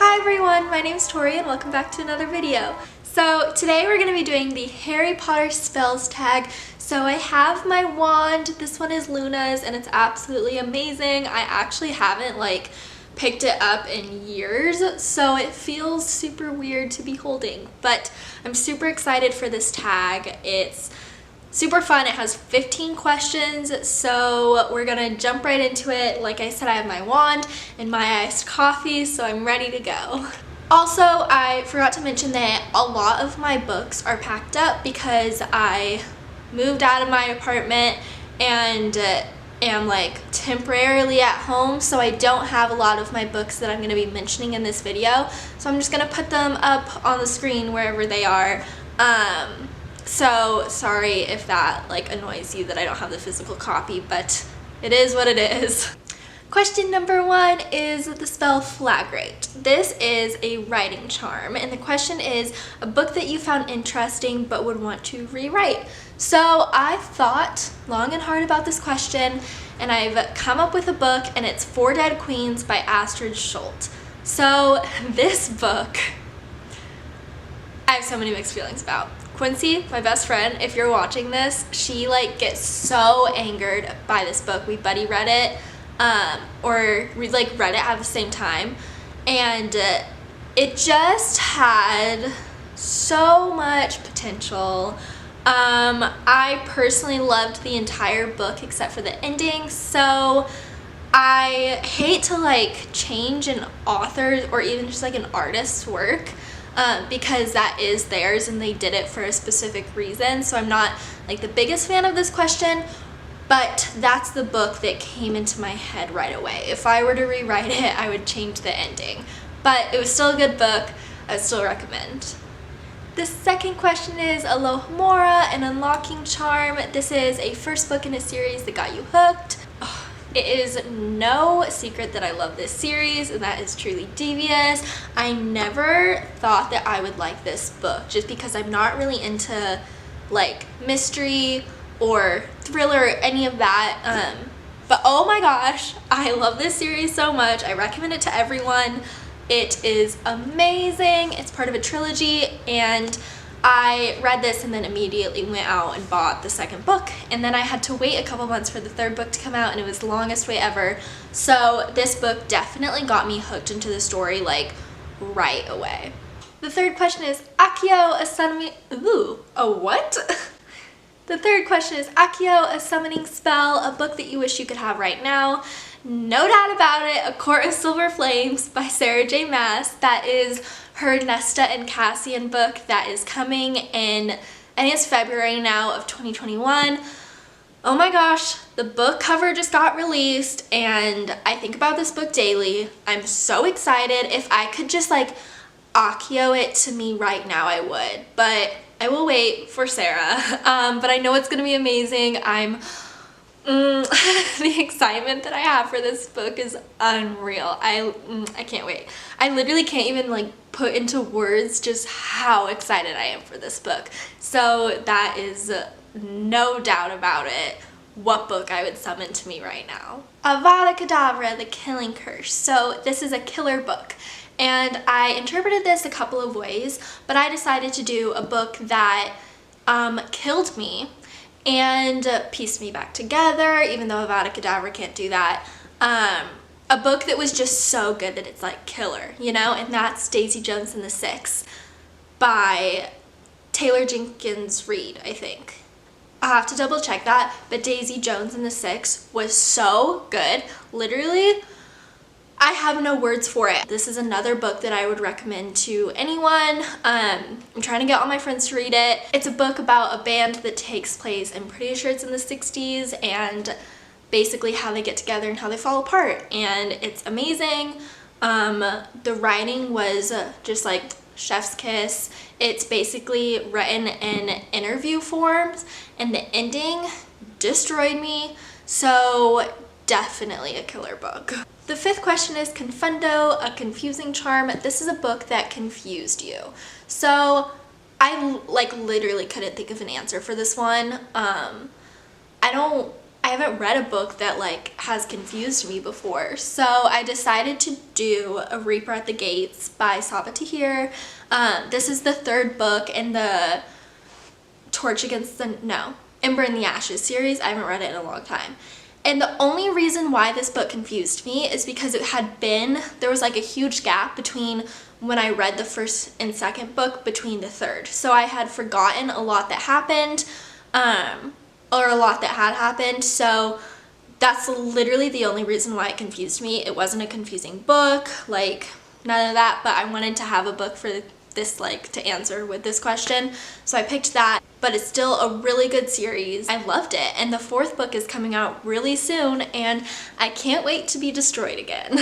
Hi everyone, my name's Tori and welcome back to another video. So today we're going to be doing the Harry Potter spells tag. So I have my wand, this one is Luna's and it's absolutely amazing. I actually haven't picked it up in years, so it feels super weird to be holding, but I'm super excited for this tag. It's super fun. It has 15 questions, so we're gonna jump right into it. Like I said, I have my wand and my iced coffee, so I'm ready to go. Also, I forgot to mention that a lot of my books are packed up because I moved out of my apartment and am temporarily at home, so I don't have a lot of my books that I'm going to be mentioning in this video, so I'm just going to put them up on the screen wherever they are. So sorry if that annoys you that I don't have the physical copy, but it is what it is. Question number 1 is the spell Flagrate. This is a writing charm, and the question is a book that you found interesting but would want to rewrite. So I thought long and hard about this question, and I've come up with a book, and it's Four Dead Queens by Astrid Schultz. So this book, I have so many mixed feelings about. Quincy, my best friend, if you're watching this, she gets so angered by this book. We buddy read it, or we read it at the same time, and it just had so much potential. I personally loved the entire book except for the ending, so I hate to change an author's or even just an artist's work, because that is theirs and they did it for a specific reason. So I'm not the biggest fan of this question, but that's the book that came into my head right away. If I were to rewrite it, I would change the ending, but it was still a good book. I would still recommend. The second question is Alohomora, an unlocking charm. This is a first book in a series that got you hooked. It is no secret that I love this series, and that is truly devious. I never thought that I would like this book just because I'm not really into mystery or thriller or any of that. But oh my gosh, I love this series so much. I recommend it to everyone. It is amazing. It's part of a trilogy, and I read this and then immediately went out and bought the second book, and then I had to wait a couple months for the third book to come out, and it was the longest wait ever. So this book definitely got me hooked into the story right away. The third question is Accio, a summoning... Ooh, a what? The third question is Accio, a summoning spell, a book that you wish you could have right now. No doubt about it, A Court of Silver Flames by Sarah J. Maas. That is her Nesta and Cassian book that is coming in, I think it's February now of 2021. Oh my gosh, the book cover just got released and I think about this book daily. I'm so excited. If I could just Accio it to me right now, I would, but I will wait for Sarah. But I know it's gonna be amazing. The excitement that I have for this book is unreal. I can't wait. I literally can't even put into words just how excited I am for this book. So that is no doubt about it what book I would summon to me right now. Avada Kedavra, The Killing Curse. So this is a killer book, and I interpreted this a couple of ways, but I decided to do a book that killed me and pieced me back together, even though Avada Kedavra can't do that. A book that was just so good that it's killer, you know, and that's Daisy Jones and the Six by Taylor Jenkins Reid, I think. I'll have to double check that, but Daisy Jones and the Six was so good. Literally, I have no words for it. This is another book that I would recommend to anyone. I'm trying to get all my friends to read it. It's a book about a band that takes place, I'm pretty sure it's in the 60s, and basically how they get together and how they fall apart, and it's amazing. The writing was just chef's kiss. It's basically written in interview forms, and the ending destroyed me, so definitely a killer book. The fifth question is Confundo, a confusing charm. This is a book that confused you. So I literally couldn't think of an answer for this one. I haven't read a book that like has confused me before. So I decided to do A Reaper at the Gates by Sabaa Tahir. This is the third book in the Ember in the Ashes series. I haven't read it in a long time. And the only reason why this book confused me is because there was like a huge gap between when I read the first and second book between the third. So I had forgotten a lot that happened, or a lot that had happened. So that's literally the only reason why it confused me. It wasn't a confusing book, like none of that, but I wanted to have a book for this, like, to answer with this question. So I picked that, but it's still a really good series. I loved it, and the fourth book is coming out really soon, and I can't wait to be destroyed again.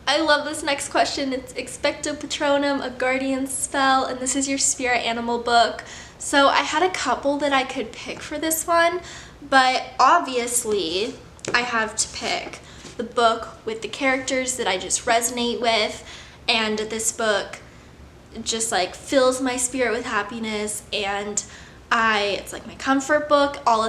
I love this next question. It's Expecto Patronum, a guardian spell, and this is your spirit animal book. So I had a couple that I could pick for this one, but obviously I have to pick the book with the characters that I just resonate with, and this book just like fills my spirit with happiness, and it's like my comfort book all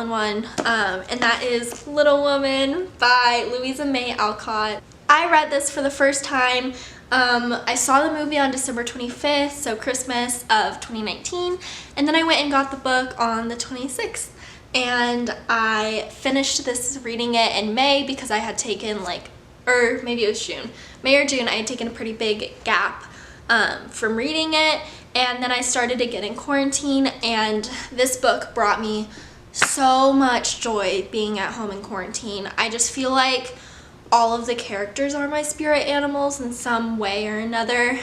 in one, and that is Little Woman by Louisa May Alcott. I read this for the first time. I saw the movie on December 25th, so Christmas of 2019, and then I went and got the book on the 26th, and I finished reading it in May because I had taken or maybe it was June. May or June, I had taken a pretty big gap from reading it, and then I started again in quarantine, and this book brought me so much joy being at home in quarantine. I just feel like all of the characters are my spirit animals in some way or another.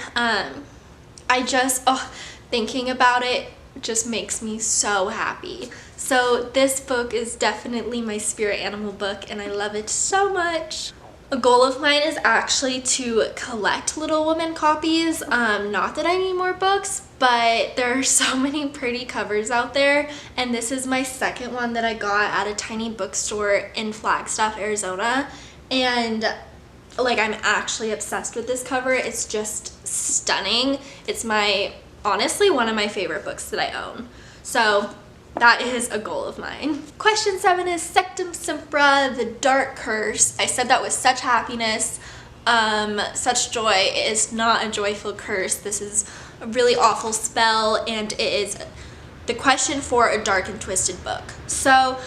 Thinking about it just makes me so happy. So this book is definitely my spirit animal book, and I love it so much. A goal of mine is actually to collect Little Women copies. Not that I need more books, but there are so many pretty covers out there, and this is my second one that I got at a tiny bookstore in Flagstaff, Arizona, and like I'm actually obsessed with this cover. It's just stunning. It's honestly one of my favorite books that I own. So that is a goal of mine. Question 7 is Sectum Sempra, the Dark Curse. I said that with such happiness, such joy. It is not a joyful curse. This is a really awful spell, and it is the question for a dark and twisted book. So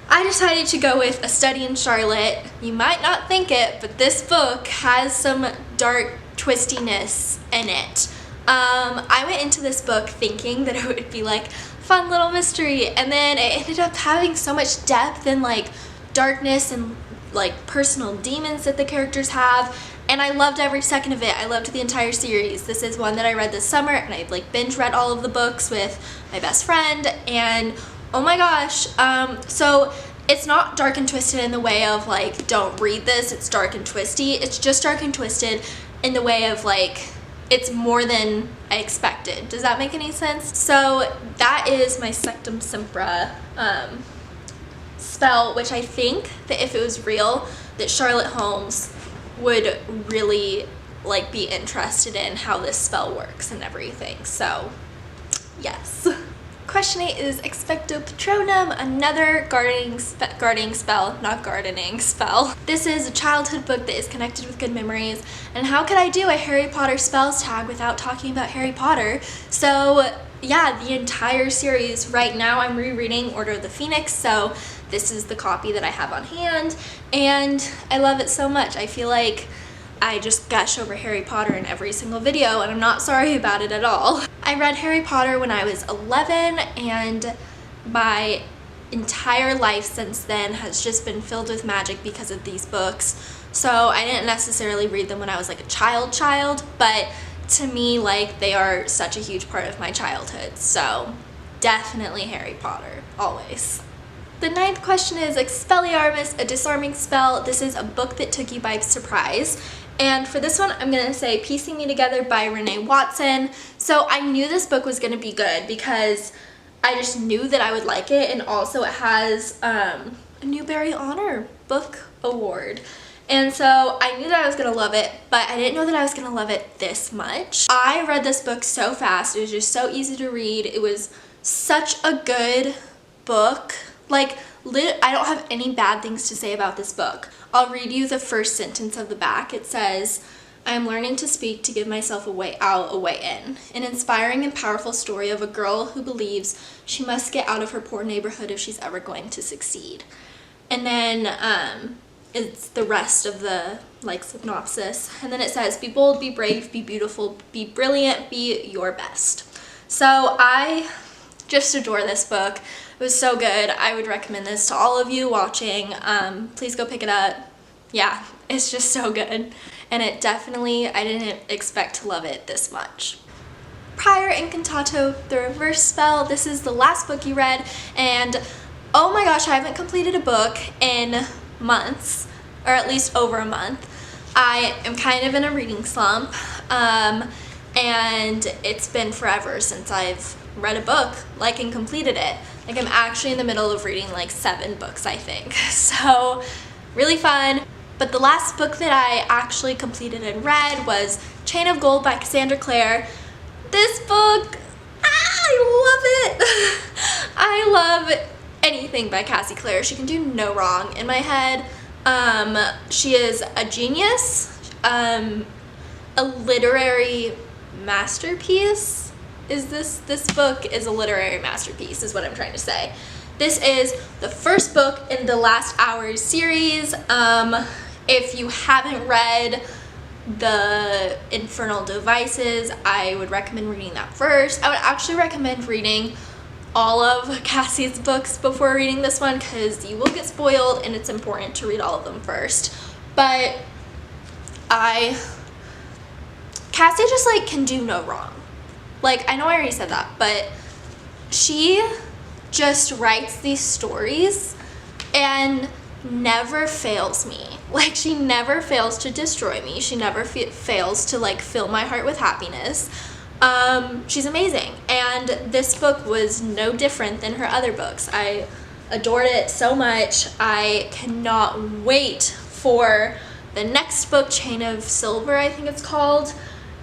I decided to go with A Study in Charlotte. You might not think it, but this book has some dark twistiness in it. I went into this book thinking that it would be like fun little mystery, and then it ended up having so much depth and like darkness and like personal demons that the characters have, and I loved every second of it. I loved the entire series. This is one that I read this summer, and I like binge read all of the books with my best friend, and oh my gosh. So it's not dark and twisted in the way of like don't read this, it's dark and twisty. It's just dark and twisted in the way of like it's more than I expected. Does that make any sense? So that is my Sectum Sempra spell, which I think that if it was real, that Charlotte Holmes would really like be interested in how this spell works and everything. So yes. Question 8 is Expecto Patronum, another gardening spell. This is a childhood book that is connected with good memories, and how could I do a Harry Potter spells tag without talking about Harry Potter? So yeah, the entire series. Right now I'm rereading Order of the Phoenix, so this is the copy that I have on hand, and I love it so much. I feel like I just gush over Harry Potter in every single video, and I'm not sorry about it at all. I read Harry Potter when I was 11, and my entire life since then has just been filled with magic because of these books. So I didn't necessarily read them when I was like a child, but to me, like, they are such a huge part of my childhood. So definitely Harry Potter, always. The 9th question is Expelliarmus, a disarming spell. This is a book that took you by surprise. And for this one, I'm going to say Piecing Me Together by Renee Watson. So I knew this book was going to be good because I just knew that I would like it. And also it has a Newbery Honor Book Award. And so I knew that I was going to love it, but I didn't know that I was going to love it this much. I read this book so fast. It was just so easy to read. It was such a good book. Like, I don't have any bad things to say about this book. I'll read you the first sentence of the back. It says, I am learning to speak to give myself a way out, a way in. An inspiring and powerful story of a girl who believes she must get out of her poor neighborhood if she's ever going to succeed. And then it's the rest of the like synopsis. And then it says, be bold, be brave, be beautiful, be brilliant, be your best. So I just adore this book. It was so good. I would recommend this to all of you watching. Please go pick it up. Yeah, it's just so good. And it definitely, I didn't expect to love it this much. Prior Incantato, the reverse spell. This is the last book you read, and oh my gosh, I haven't completed a book in months, or at least over a month. I am kind of in a reading slump, and it's been forever since I've read a book, like, and completed it. Like, I'm actually in the middle of reading like 7 books, I think. So, really fun. But the last book that I actually completed and read was Chain of Gold by Cassandra Clare. This book, I love it. I love anything by Cassie Clare. She can do no wrong in my head. She is a genius, a literary masterpiece. This book is a literary masterpiece is what I'm trying to say. This is the first book in the Last Hours series. If you haven't read the Infernal Devices, I would recommend reading that first. I would actually recommend reading all of Cassie's books before reading this one because you will get spoiled and it's important to read all of them first. But Cassie just like can do no wrong. Like, I know I already said that, but she just writes these stories and never fails me. Like, she never fails to destroy me. She never fails to like fill my heart with happiness. She's amazing, and this book was no different than her other books. I adored it so much. I cannot wait for the next book, Chain of Silver, I think it's called,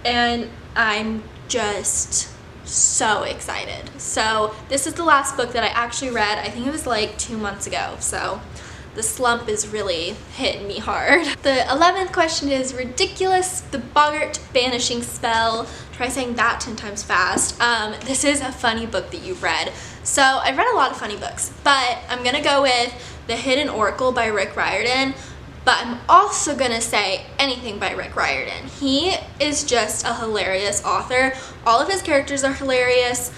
and I'm just so excited. So this is the last book that I actually read. I think it was like 2 months ago, so the slump is really hitting me hard. The 11th question is ridiculous, the boggart banishing spell. Try saying that 10 times fast. This is a funny book that you've read. So I've read a lot of funny books, but I'm gonna go with The Hidden Oracle by Rick Riordan, but I'm also gonna say anything by Rick Riordan. He is just a hilarious author. All of his characters are hilarious.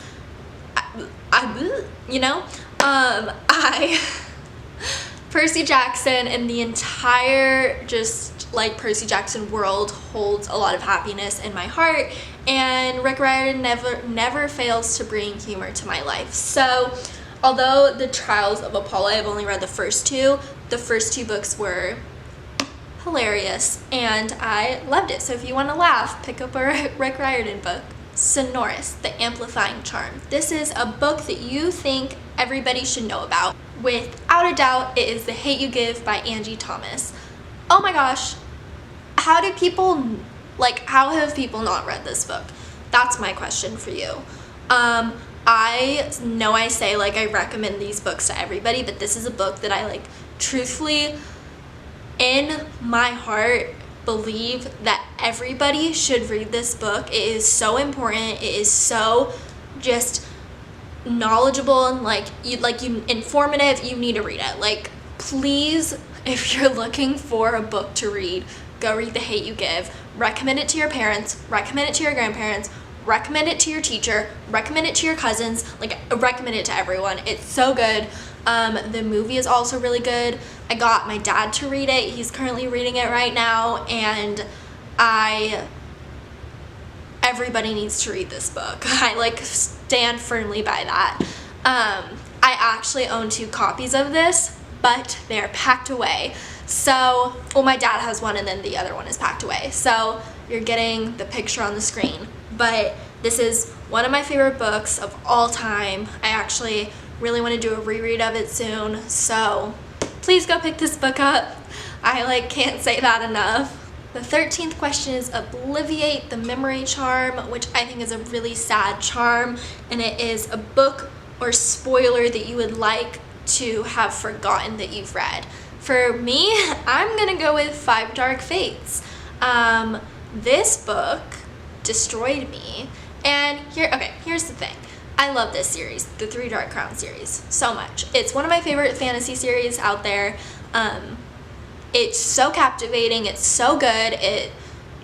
Percy Jackson and the entire just like Percy Jackson world holds a lot of happiness in my heart, and Rick Riordan never fails to bring humor to my life. So although the Trials of Apollo, I've only read the first 2, the first 2 books were hilarious and I loved it. So if you want to laugh, pick up a Rick Riordan book. Sonorous, the Amplifying Charm. This is a book that you think everybody should know about. Without a doubt, it is The Hate You Give by Angie Thomas. Oh my gosh, how have people not read this book? That's my question for you. I know I say like I recommend these books to everybody, but this is a book that I like truthfully in my heart believe that everybody should read this book. It is so important. It is so just knowledgeable and informative. You need to read it. Like, please, if you're looking for a book to read, go read The Hate You Give. Recommend it to your parents, recommend it to your grandparents, recommend it to your teacher, recommend it to your cousins, like recommend it to everyone. It's so good. The movie is also really good. I got my dad to read it. He's currently reading it right now, and everybody needs to read this book. I like stand firmly by that. I actually own 2 copies of this, but they're packed away. So, well, my dad has one and then the other one is packed away. So you're getting the picture on the screen. But this is one of my favorite books of all time. I actually really want to do a reread of it soon. So please go pick this book up. I can't say that enough. The 13th question is Obliviate, the Memory Charm, which I think is a really sad charm, and it is a book or spoiler that you would like to have forgotten that you've read. For me, I'm gonna go with Five Dark Fates. This book destroyed me, and here's the thing. I love this series, the Three Dark Crown series, so much. It's one of my favorite fantasy series out there. It's so captivating, it's so good, it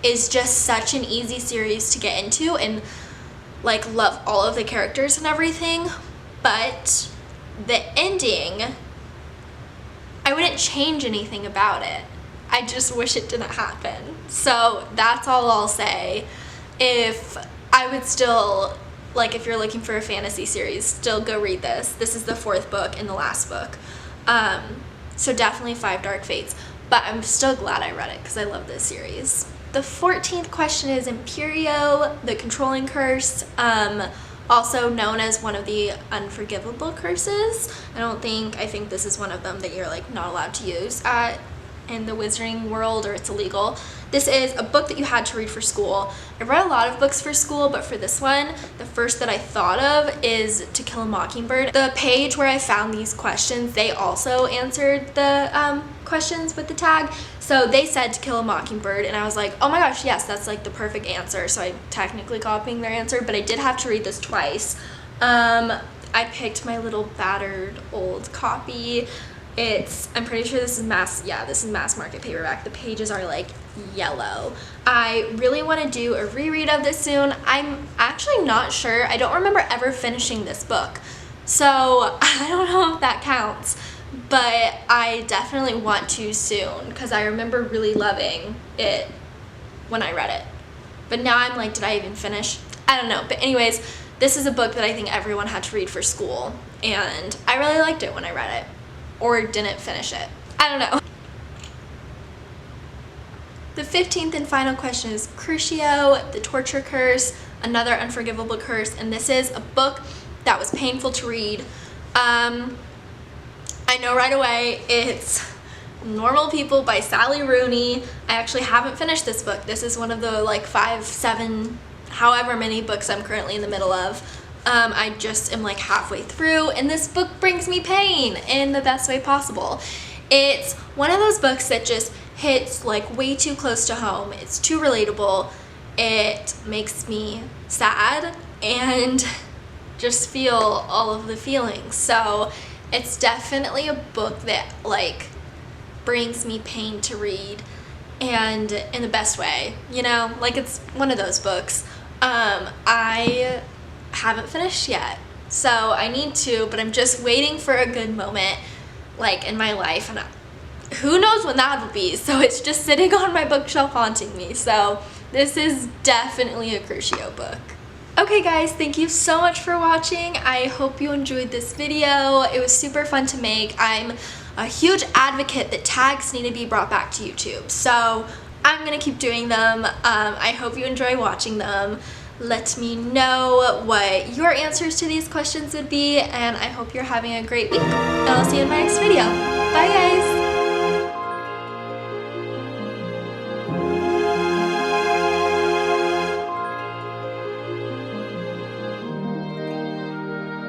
is just such an easy series to get into, and like love all of the characters and everything, but the ending, I wouldn't change anything about it. I just wish it didn't happen. So that's all I'll say. If I would still, like, if you're looking for a fantasy series, still go read this. This is the 4th book and the last book. So definitely Five Dark Fates. But I'm still glad I read it because I love this series. The 14th question is Imperio, the controlling curse, also known as one of the unforgivable curses. I think this is one of them that you're like not allowed to use in the wizarding world, or it's illegal. This is a book that you had to read for school. I read a lot of books for school, but for this one, the first that I thought of is To Kill a Mockingbird. The page where I found these questions, they also answered the questions with the tag. So they said To Kill a Mockingbird, and I was like, oh my gosh, yes, that's like the perfect answer. So I'm technically copying their answer, but I did have to read this twice. I picked my little battered old copy. I'm pretty sure this is mass market paperback. The pages are like yellow. I really want to do a reread of this soon. I'm actually not sure. I don't remember ever finishing this book, so I don't know if that counts, but I definitely want to soon because I remember really loving it when I read it. But now I'm like, did I even finish? I don't know. But anyways, this is a book that I think everyone had to read for school, and I really liked it when I read it. Or didn't finish it. I don't know. The 15th and final question is Crucio, the torture curse, another unforgivable curse, and this is a book that was painful to read. I know right away it's Normal People by Sally Rooney. I actually haven't finished this book. This is one of the like 5, 7, however many books I'm currently in the middle of. I just am like halfway through, and this book brings me pain in the best way possible. It's one of those books that just hits like way too close to home. It's too relatable. It makes me sad and just feel all of the feelings. So it's definitely a book that like brings me pain to read, and in the best way, you know, like it's one of those books. I haven't finished yet, so I need to, but I'm just waiting for a good moment like in my life, and who knows when that will be, so it's just sitting on my bookshelf haunting me. So this is definitely a Crucio book. Okay guys, thank you so much for watching. I hope you enjoyed this video. It was super fun to make. I'm a huge advocate that tags need to be brought back to YouTube, so I'm gonna keep doing them. I hope you enjoy watching them. Let me know what your answers to these questions would be, and I hope you're having a great week. And I'll see you in my next video. Bye guys!